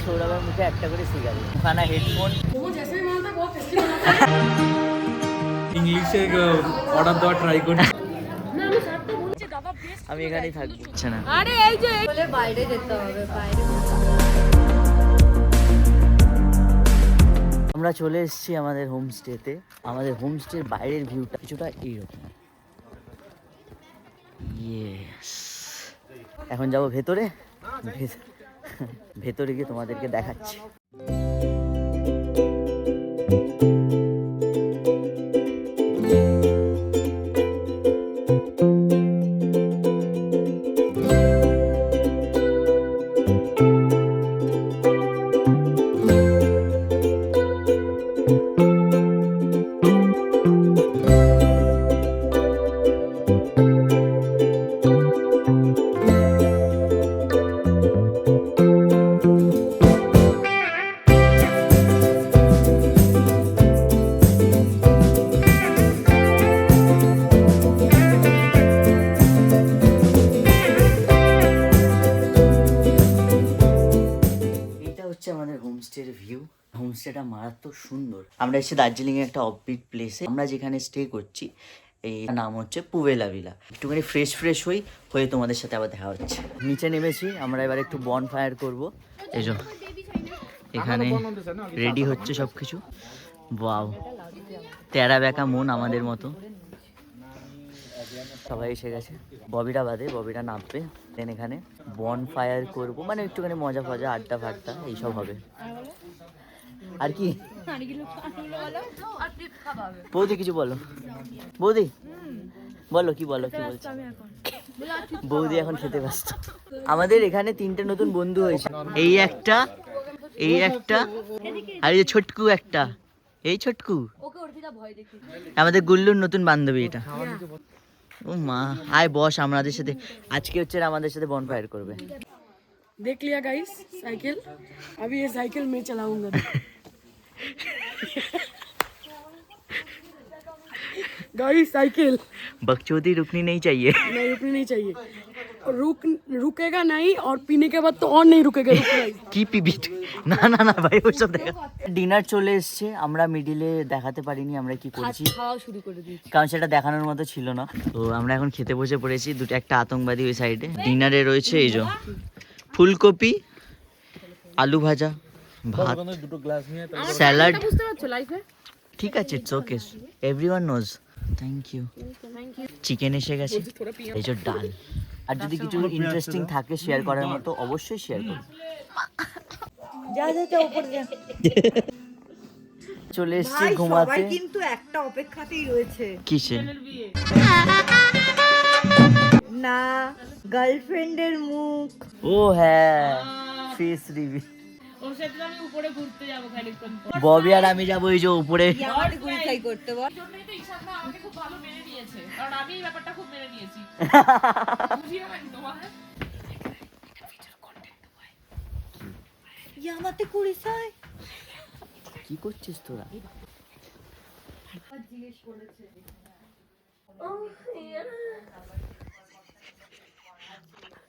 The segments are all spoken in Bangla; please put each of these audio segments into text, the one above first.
সৌরভের মুখে একটা করে সিগারেট, খানা হেডফোন। ইংলিশে অর্ডার দেওয়া ট্রাই করছি। আমি এখানেই থাকবো। না আরে এই যে বাইরে যেতে হবে, বাইরে। আমরা চলে এসেছি আমাদের হোমস্টেতে। আমাদের হোমস্টের বাইরের ভিউটা কিছুটা এইরকম। ইয়েস, এখন যাবো ভেতরে। ভেতরে গিয়ে তোমাদেরকে দেখাচ্ছি। আমাদের হোমস্টের ভিউ। হোমস্টেটা মারাত্মক সুন্দর। আমরা এসেছি দার্জিলিং এর একটা অফবিট প্লেসে। আমরা যেখানে স্টে করছি এই নাম হচ্ছে পুভেলা ভিলা। একটুখানি ফ্রেশ হয়ে তোমাদের সাথে আবার দেখা হচ্ছে। নিচে নেমেছি আমরা, এবার একটু বন ফায়ার করবো। এই যে এখানে রেডি হচ্ছে সবকিছু। ওয়াও, তেরা বেঁকা মন আমাদের মতো। সবাই এসে গেছে, ববিটা বাদে। ববিটা নামবে, দেন এখানে বন ফায়ার করবো, মানে একটুখানি মজা ফজা, আড্ডা ফাড্ডা এইসব হবে। আর কি বৌদি কিছু বলো? বৌদি বলো, কি বলো, কি বলছো? বৌদি এখন খেতে ব্যস্ত। আমাদের এখানে 3টে নতুন বন্ধু হয়েছে। এই একটা, আর এই যে ছোটকু একটা, এই ছোটকু আমাদের গুল্লুর নতুন বান্ধবী। এটা ও মা, আয় বস আমাদের সাথে। আজকে হচ্ছে আমাদের সাথে বনফায়ার করবে। देख लिया गाइस साइकिल, अभी ये साइकिल मैं चलाऊंगा। गाइस साइकिल बकचोदी रुकनी नहीं चाहिए। नहीं रुकनी नहीं चाहिए, रुकेगा नहीं, और पीने के बाद तो और नहीं रुकेगा। কি পিবি? না না না ভাই, ওসব দেখা। ডিনার চলে এসছে, আমরা মিডিলে দেখাতে পারিনি আমরা কি করছি, খাওয়া শুরু করে দিয়েছি, কারণ সেটা দেখানোর মতো ছিল না। তো আমরা এখন খেতে বসে পড়েছি। একটা আতঙ্কবাদী ওই সাইডে। ডিনারে রয়েছে এই যে ফুলকপি, আলু ভাজা, ভাত, স্যালাড। বুঝতে পারছো লাইফে? ঠিক আছে, it's okay, everyone knows. Thank you. Chicken এসে গেছে, এই যে ডাল। আর যদি কিছু ইন্টারেস্টিং থাকে শেয়ার করার মতো অবশ্যই শেয়ার করুন। চলে এসেছি ঘুমাতে। কিন্তু একটা অপেক্ষাতেই রয়েছে। কিসে? না, গার্লফ্রেন্ডের মুখ। ও হ্যাঁ, ফেস রিভিল। ওর সাথে আমি উপরে ঘুরতে যাব খানিকক্ষণ পর। ববি আর আমি যাবো এই যে উপরে। আমার গুলিখাই করতে বল। জন্যই তো ইশাকরা আমাকে খুব ভালো মেনে নিয়েছে, কারণ আমি এই ব্যাপারটা খুব মেনে নিয়েছি। বুঝিয়ে না তোমার ইয়ামাতে কুড়িসাই কি করছিস তোরা?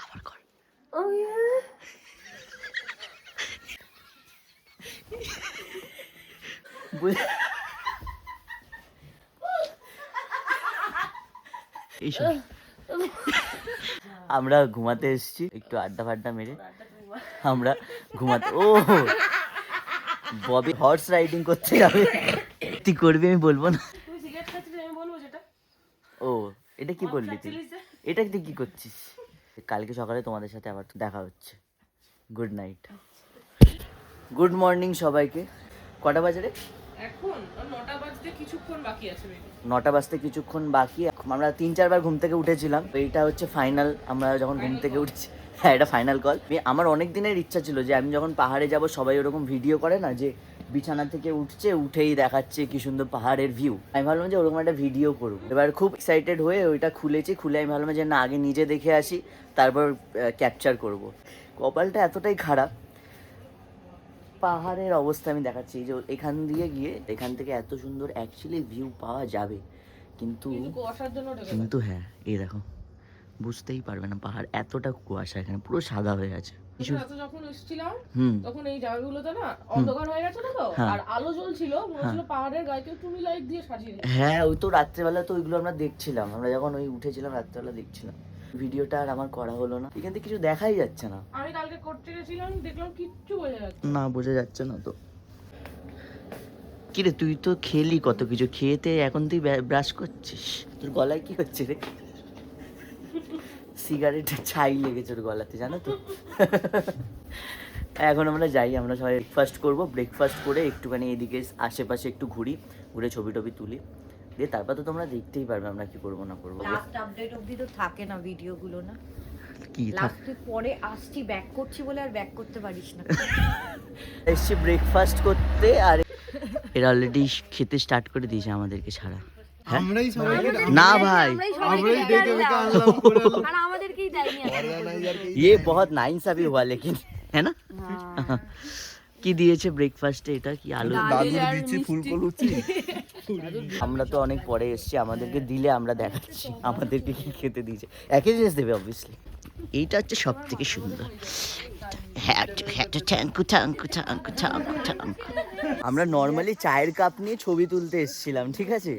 আবার কর। আমরা ঘুমাতে এসেছি, একটু আড্ডা ফাড্ডা মেরে আমরা ঘুমাতে। ও ববি হর্স রাইডিং করতে যাবে। তুই করবি আমি বলবো না। তুই সিগারেট খাচ্ছিস, আমি বলবো যেটা। ও এটা কি বললি তুই? এটা তুই কি করছিস? কালকে সকালে তোমাদের সাথে আবার দেখা হচ্ছে। গুড নাইট, গুড মর্নিং সবাইকে। কটা বাজে রে? এখন 9টা বাজতে কিছুক্ষণ বাকি আছে। 9টা বাজতে কিছুক্ষণ বাকি। আমরা 3-4 বার ঘুম থেকে উঠেছিলাম, তো এইটা হচ্ছে ফাইনাল। আমরা যখন ঘুম থেকে উঠেছি, হ্যাঁ এটা ফাইনাল কল। আমার অনেক দিনের ইচ্ছা ছিল যে আমি যখন পাহাড়ে যাব, সবাই ওরকম ভিডিও করে না, যে বিছানা থেকে উঠছে, উঠেই দেখাচ্ছে কি সুন্দর পাহাড়ের ভিউ। আমি ভাবলাম যে ওরকম একটা ভিডিও করব। এবার খুব এক্সাইটেড হয়ে ওইটা খুলে আমি ভাবলাম যে না, আগে নিজে দেখে আসি, তারপর ক্যাপচার করব। কপালটা এতটাই খারাপ, পাহাড়ের অবস্থা আমি দেখাচ্ছি। এই যে এখান দিয়ে গিয়ে এখান থেকে এত সুন্দর অ্যাকচুয়ালি ভিউ পাওয়া যাবে, কিন্তু হ্যাঁ এই দেখো, বুঝতেই পারবে না পাহাড় এতটা কুয়াশা, এখানে পুরো সাদা হয়ে আছে। কিছু রাতে যখন এসেছিলাম হুম তখন এই জায়গাগুলোতে না অন্ধকার হয়ে গেছে না তো হ্যাঁ। আর আলো জ্বলছিল মনে হচ্ছিল পাহাড়ের গায়ে কেউ টুনি লাইট দিয়ে সাজিয়ে রেখেছে। হ্যাঁ ওই তো রাত্রেবেলা তো ওইগুলো আমরা দেখছিলাম, আমরা যখন ওই উঠেছিলাম রাত্রেবেলা দেখছিলাম। ভিডিওটা আর আমার করা হলো না, এখান থেকে কিছু দেখাই যাচ্ছে না। আমি কালকে করতে গেছিলাম দেখলাম কিচ্ছু বোঝা যাচ্ছে না। না বোঝা যাচ্ছে না তো। কিরে তুই তো খেলি কত কিছু, খেয়েতে এখন তুই ব্রাশ করছিস, তোর গলায় কি হচ্ছে রে? সিগারেটের ছাই লেগেছে ওর গলাতে জানো তো। এখন আমরা যাই, আমরা সবাই ব্রেকফাস্ট করবো, ব্রেকফাস্ট করে একটুখানি এদিকে আশেপাশে একটু ঘুরি, ঘুরে ছবি টবি তুলি, দিয়ে তারপর তো তোমরা দেখতেই পারবে আমরা কি করবো না করবো। লাস্ট আপডেট অবধি তো থাকে না ভিডিওগুলো না, কি লাস্ট পরে আসছি ব্যাক করছি বলে আর ব্যাক করতে পারিস না। এসছি ব্রেকফাস্ট করতে, আর এরা অলরেডি খেতে স্টার্ট করে দিয়েছে আমাদেরকে ছাড়া। হ্যাঁ? আমরাই সবাইকে না ভাই আমরাই দেখে দেখে আনলাম করে আনলাম। আর আমাদেরকেই দেয়নি। ये बहुत नाइंसाफी हुआ लेकिन है ना। কি দিয়েছে ব্রেকফাস্টে? এটা কি আলু? দাদুর দিচ্ছি ফুলকলুচি। আমরা তো অনেক পরে এসেছি, আমাদেরকে দিলে আমরা দেখাচ্ছি আমাদেরকে কি খেতে দিয়েছে। একই জিনিস দেবে অবভিয়াসলি। এইটা হচ্ছে সব থেকে সুন্দর। আমরা নর্মালি চায়ের কাপ নিয়ে ছবি তুলতে এসেছিলাম, ঠিক আছে,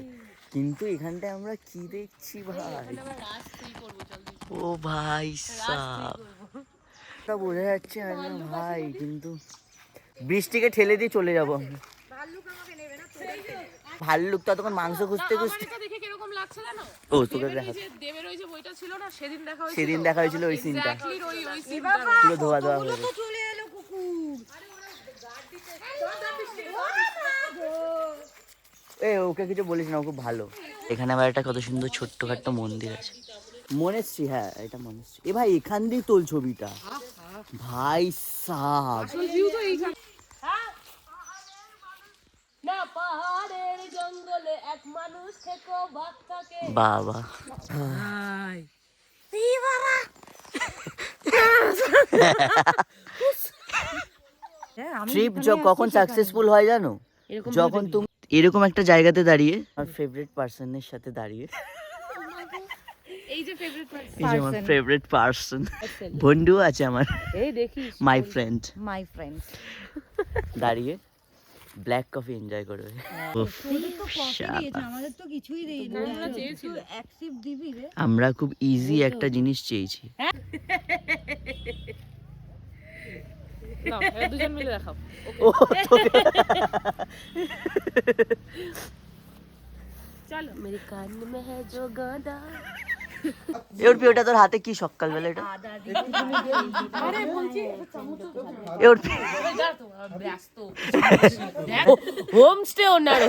কিন্তু এখানটায় আমরা কি দেখছি ভাই, ও ভাই সাব, তা বোঝা যাচ্ছে না ভাই, কিন্তু বৃষ্টিকে ঠেলে দিয়ে চলে যাবো আমরা। ভাল্লুক তো তখন মাংস খুঁজতে খুঁজতে। এটা দেখে কিরকম লাগছে জানো? ও তোকে দেখা, এই যে দেবের ওই যে বইটা ছিল না সেদিন দেখা হয়েছিল, সেদিন দেখা হয়েছিল ওই সিনটা, Exactly ওই সিনটা। পুরো ধোয়া ধোয়া হয়ে গেছে। চলে এলো কুকুর। এ ওকে কিছু বলিস না, ও খুব ভালো। এখানে আবার একটা কত সুন্দর ছোট্টখাট্ট মন্দির আছে, মনেশ্রী, হ্যাঁ এটা মনেশ্রী। এ ভাই এখান দিয়েই তোল ছবিটা ভাই সাব। আসল ভিউ তো এইখানে। না পাহাড়ের জঙ্গলে এক মানুষ থেকেও বাঘ থাকে। বাবা ট্রিপ কখন সাকসেসফুল হয় জানো? যখন তুমি এরকম একটা জায়গাতে দাঁড়িয়ে আমার ফেভারিট পার্সনের সাথে দাঁড়িয়ে, এই যে ফেভারিট পার্সন, এই যে আমার ফেভারিট পার্সন, বন্ধু আছে আমার, এই দেখিস মাই ফ্রেন্ড, মাই ফ্রেন্ড দাঁড়িয়ে ব্ল্যাক কফি এনজয় করবে। উফ, আমাদের তো কিছুই দেয়নি। আমরা চেয়েছি অ্যাকসেপ্ট দিবি রে। আমরা খুব ইজি একটা জিনিস চেয়েছি। না এরা দুজন মিলে দেখাও। ও তোকে- চলো মেরে কান মে হ্যায় জো গাদা। এর পি ওটা তোর হাতে কি সকালবেলা এটা? আরে বলছি এর পি ব্যস্ত হোমস্টে ওনার,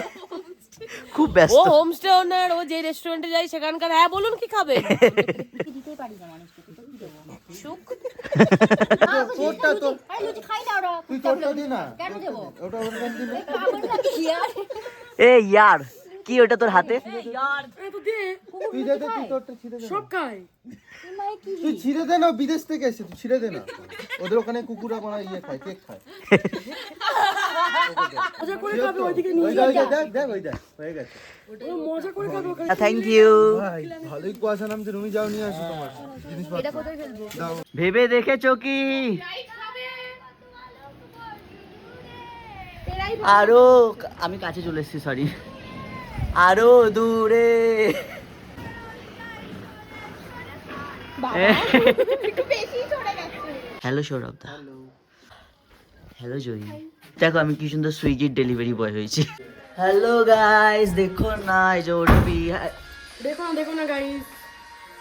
খুব ব্যস্ত। ও হোমস্টে ওনার, ও যে রেস্টুরেন্টে যায় সেখানকার। হ্যাঁ বলুন কি খাবে? তোরটা তো তুই তোরটা দে না। ওটা ওরকম দিবি। এ ইয়ার কি ওটা তোর হাতে? তুই দে দে, তুই তোরটা ছিঁড়ে দে। সব খায়। তুই ছিঁড়ে দে না, বিদেশ থেকে এসে তুই ছিঁড়ে দে না। ওদের ওখানে কুকুরা কোনা ইয়ে খায়, কেক খায়। ওই দেখ, দেখ, দেখ, ওই দেখ, হয়ে গেছে। Thank you. ভাই ভালোই কুয়াশা নামছে, রুমি যাও নিয়ে আসো তোমার জিনিসপত্র। দাও। ভেবে দেখেছো কি আরো, আমি কাছে চলে এসেছি, সরি, আরো দূরে। হ্যালো সৌরভ দা। হ্যালো জয়ী, দেখো আমি কি সুন্দর সুইগির ডেলিভারি বয় হয়েছি। হ্যালো গাইস, দেখো না এই যে ওরবি, দেখো না গাইস।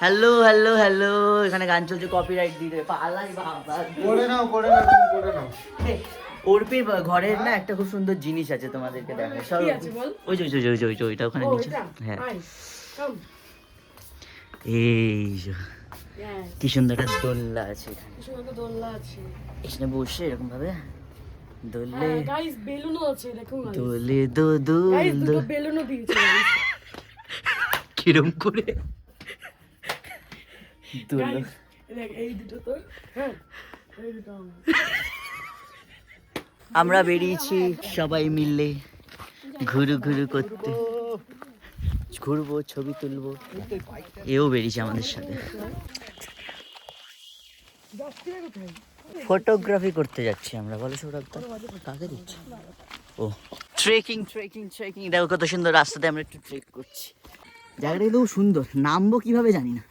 হ্যালো হ্যালো হ্যালো, এখানে গান চলছে, কপিরাইট দিয়ে দেবে পালাই বাবা। করে নাও, করে নাও, তুমি করে নাও। অর্পির ঘরের না একটা খুব সুন্দর জিনিস আছে, তোমাদেরকে দেখাই। ওই যে ওই যে ওই যে ওই যে ওইটা ওখানে নিচে, হ্যাঁ এই যে কি সুন্দর একটা দোলনা আছে এখানে, দোলনা আছে এখানে বসে এরকম ভাবে দোলে গাইস, বেলুনও আছে দেখুন গাইস। দোলে দো দো গাইস দুটো বেলুনও দিয়েছে গাইস। কিরম করে দোল। দেখ এই দুটো তো, হ্যাঁ এই দুটো আমার। আমরা বেরিয়েছি সবাই মিলে ঘুরু ঘুরু করতে, ঘুরবো ছবি তুলবো, এও বেরিয়েছে আমাদের সাথে। ফটোগ্রাফি করতে যাচ্ছি আমরা, বলো সৌরভ দা কাকে দিচ্ছি? ও ট্রেকিং ট্রেকিং ট্রেকিং, দেখো কত সুন্দর রাস্তাতে আমরা একটু ট্রেক করছি। জায়গাটা কিন্তু খুব সুন্দর, নামবো কিভাবে জানি না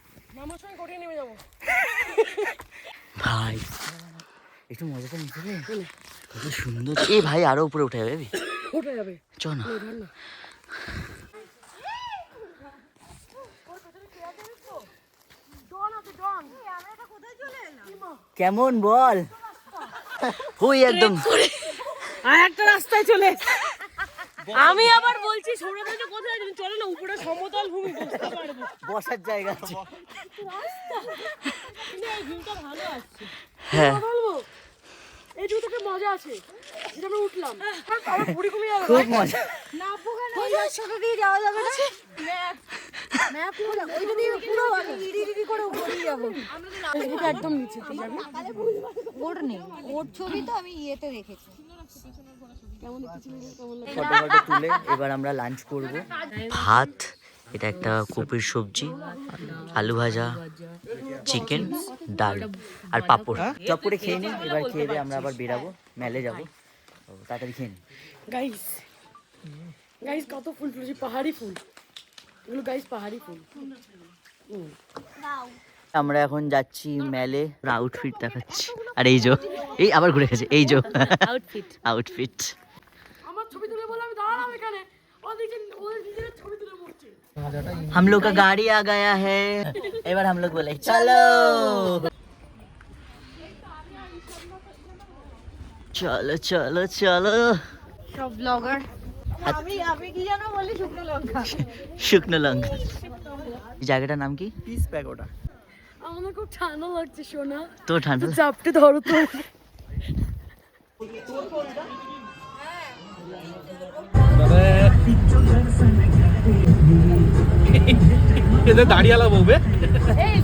ভাই, একটু মজাটা নিতে হবে। কত সুন্দর, এই ভাই আরো উপরে উঠে যাবে, চ না। কেমন বল, ওই একদম আর একটা রাস্তায় চলে আমি আবার বলছি সৌরভকে কোথায় তুমি চলে না, উপরে সমতল ভূমি বসতে পারবো, বসার জায়গা আছে। এই ভিউটা ভালো আসছে। হ্যাঁ বলবো এই ভিউটাতে মজা আছে, যেটা আমরা উঠলাম আমার পুরি কমে যাবে। খুব মজা। না পুরো ওই রাস্তাটা দিয়ে যাওয়া যাবে না, ম্যাপ পুরো ওইটা দিয়ে পুরো আমি ইডি করে উপরে যাব। এটা একদম নিচে তুই যাবি, ওর নেই, ওর ছবি তো আমি ইয়েতে দেখেছি। ফটো ফটো তুলে এবার আমরা লাঞ্চ করব। ভাত, এটা একটা কপির সবজি, আলু ভাজা, চিকেন, ডাল আর পাঁপড়। চপ করে খেয়ে নিই, এবার খেয়ে দিয়ে আমরা আবার বেরাবো, মেলে যাবো, তাড়াতাড়ি খেয়ে নিই। গাইস গাইস কত ফুল ফুটেছে, পাহাড়ি ফুল এগুলো গাইস, পাহাড়ি ফুল। আমরা এখন যাচ্ছি মেলে, আউটফিট দেখাচ্ছি। আর এই এই আবার ঘুরে গেছে, এই আউটফিট আউটফিট। আমার ছবি তুলে বলে আমি দাঁড়ালাম এখানে, ওদিকে ওদিকে ছবি তুলে পড়ছে। हम लोग का गाड़ी आ गया है, এবার हम लोग बोले चलो চলো চলো চলো। সব ব্লগার আমি কি জানো বলি, শুকনো লঙ্কা। শুকনো লঙ্কা। এই জায়গাটার নাম কি? Piece pagoda. আমার খুব ঠান্ডা লাগছে সোনা, তো ঠান্ডা। চাপটে ধরো তো। এদের দাঁড়িয়ে আলা বউবে এই